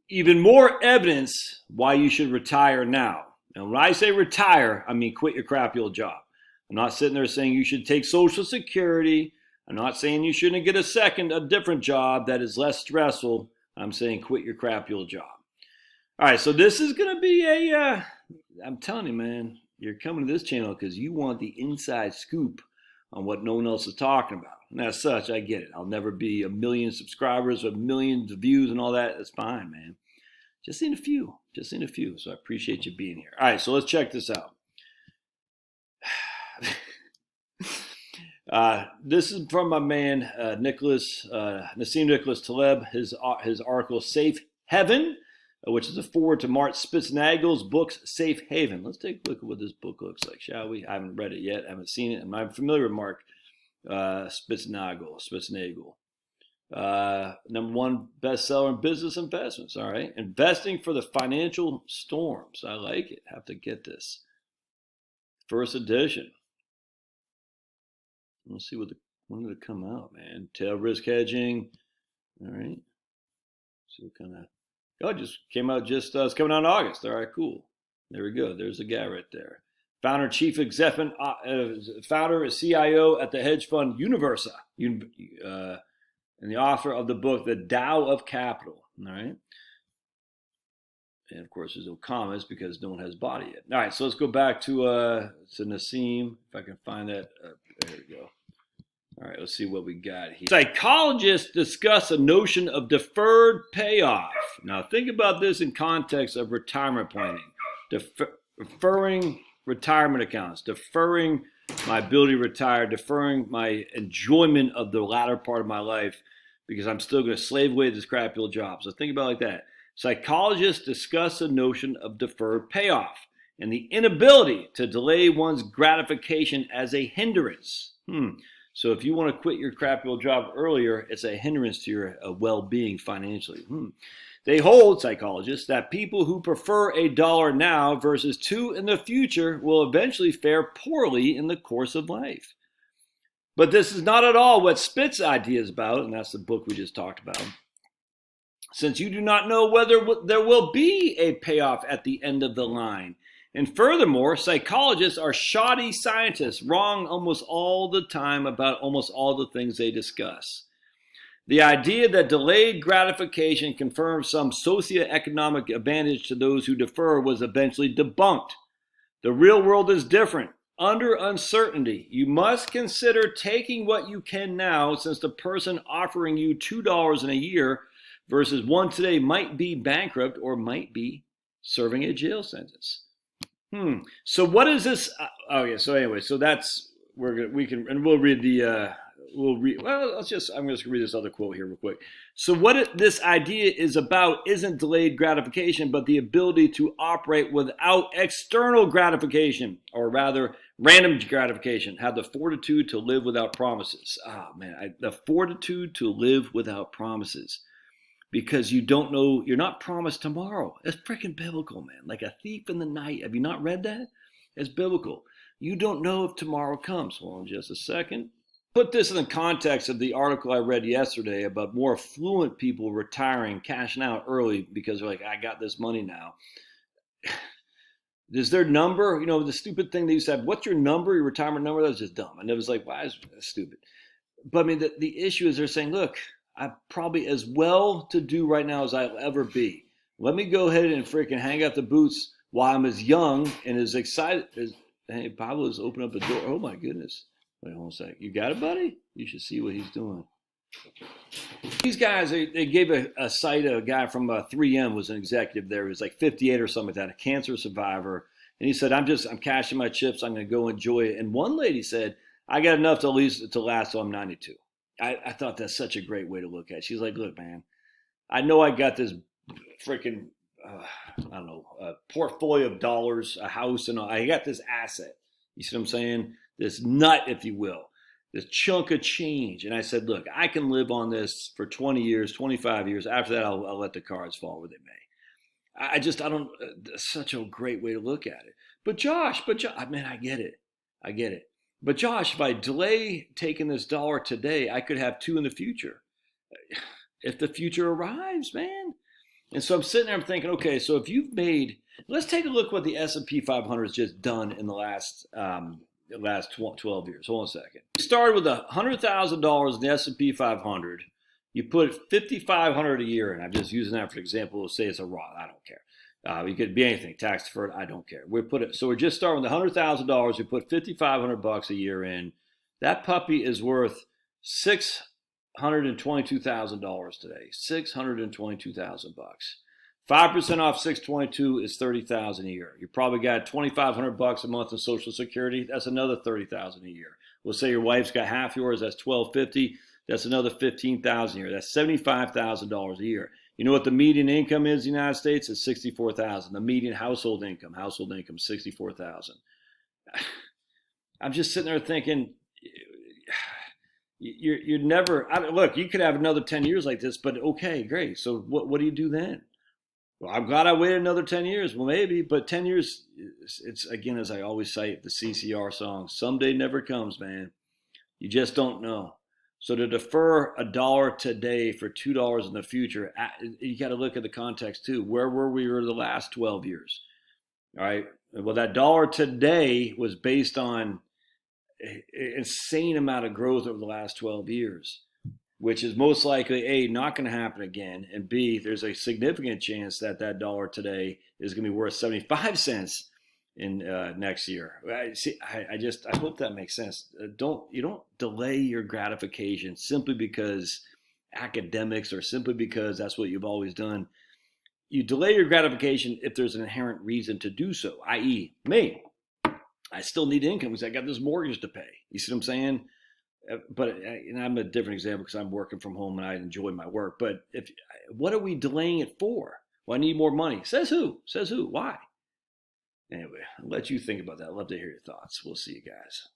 even more evidence why you should retire now. And when I say retire, I mean quit your crappy old job. I'm not sitting there saying you should take Social Security. I'm not saying you shouldn't get a different job that is less stressful. I'm saying quit your crappy old job. All right, so this is going to be I'm telling you, man, you're coming to this channel because you want the inside scoop on what no one else is talking about. And as such, I get it. I'll never be a million subscribers or millions of views and all that. That's fine, man. Just in a few. So I appreciate you being here. All right, so let's check this out. This is from my man, Nassim Nicholas Taleb, his article, Safe Heaven, which is a forward to Mark Spitznagel's book, Safe Haven. Let's take a look at what this book looks like, shall we? I haven't read it yet. I haven't seen it. I'm familiar with Mark Spitznagel. #1 bestseller in business investments. All right. Investing for the Financial Storms. I like it. Have to get this. First edition. Let's see when did it come out, man? Tail risk hedging. All right. See what kind of. Oh, it just came out. It's coming out in August. All right, cool. There we go. There's the guy right there. Founder, chief executive, founder, CIO at the hedge fund Universa, and the author of the book, The Tao of Capital. All right. And of course, there's no commas because no one has body yet. All right, so let's go back to Nassim. If I can find that. There we go. All right, let's see what we got here. Psychologists discuss a notion of deferred payoff. Now, think about this in context of retirement planning. Deferring retirement accounts, deferring my ability to retire, deferring my enjoyment of the latter part of my life because I'm still going to slave away at this crappy old job. So think about it like that. Psychologists discuss the notion of deferred payoff and the inability to delay one's gratification as a hindrance. So if you want to quit your crappy old job earlier, it's a hindrance to your well-being financially. They hold, psychologists, that people who prefer $1 now versus $2 in the future will eventually fare poorly in the course of life. But this is not at all what Spit's idea is about, and that's the book we just talked about. Since you do not know whether there will be a payoff at the end of the line. And furthermore, psychologists are shoddy scientists, wrong almost all the time about almost all the things they discuss. The idea that delayed gratification confers some socioeconomic advantage to those who defer was eventually debunked. The real world is different. Under uncertainty, you must consider taking what you can now, since the person offering you $2 in a year versus one today might be bankrupt or might be serving a jail sentence. So what is this? So anyway, so that's we'll read the I'm just going to read this other quote here real quick. So what this idea is about isn't delayed gratification, but the ability to operate without external gratification, or rather random gratification. Have the fortitude to live without promises. The fortitude to live without promises. Because you don't know, you're not promised tomorrow. That's freaking biblical, man. Like a thief in the night. Have you not read that? It's biblical. You don't know if tomorrow comes. Hold on just a second. Put this in the context of the article I read yesterday about more affluent people retiring, cashing out early because they're like, I got this money now. Is their number, the stupid thing that you said, what's your number, your retirement number? That was just dumb. And it was like, why is that stupid? But I mean, the issue is they're saying, look, I'm probably as well to do right now as I'll ever be. Let me go ahead and freaking hang out the boots while I'm as young and as excited as. Hey, Pablo's opened up the door. Oh my goodness. Wait, hold on a sec. You got it, buddy? You should see what he's doing. These guys, they gave a site, a guy from 3M was an executive there. He was like 58 or something like that, a cancer survivor. And he said, I'm cashing my chips. I'm going to go enjoy it. And one lady said, I got enough to last till I'm 92. I thought that's such a great way to look at it. She's like, look, man, I know I got this freaking, a portfolio of dollars, a house, and all. I got this asset. You see what I'm saying? This nut, if you will, this chunk of change. And I said, look, I can live on this for 20 years, 25 years. After that, I'll let the cards fall where they may. Such a great way to look at it. But Josh, man, I get it. But Josh, if I delay taking this dollar today, I could have $2 in the future. If the future arrives, man. And so I'm sitting there, I'm thinking, okay, so if you've made, let's take a look what the S&P 500 has just done in the last 12 years. Hold on a second. You started with $100,000 in the S&P 500. You put $5,500 a year in. I'm just using that for example. We'll say it's a Roth. I don't care. It could be anything, tax deferred. I don't care. So we're just starting with $100,000. We put $5,500 a year in. That puppy is worth $622,000 today. $622,000. 5% off 622 is $30,000 a year. You probably got $2,500 a month in Social Security. That's another $30,000 a year. We'll say your wife's got half yours. That's $1,250. That's another $15,000 a year. That's $75,000 a year. You know what the median income is in the United States? It's $64,000. The median household income $64,000. I'm just sitting there thinking, you're never, look, you could have another 10 years like this, but okay, great. So what do you do then? Well, I'm glad I waited another 10 years. Well, maybe, but 10 years, it's again, as I always cite the CCR song, someday never comes, man. You just don't know. So to defer $1 today for $2 in the future, you got to look at the context too. Where were we over the last 12 years? All right. Well, that dollar today was based on an insane amount of growth over the last 12 years, which is most likely A, not going to happen again, and B, there's a significant chance that that dollar today is going to be worth 75 cents in next year. I hope that makes sense. You don't delay your gratification simply because academics or simply because that's what you've always done. You delay your gratification if there's an inherent reason to do so, i.e., me. I still need income because I got this mortgage to pay. You see what I'm saying? But and I'm a different example because I'm working from home and I enjoy my work. But what are we delaying it for? Well, I need more money. Says who? Says who? Why? Anyway, I'll let you think about that. I'd love to hear your thoughts. We'll see you guys.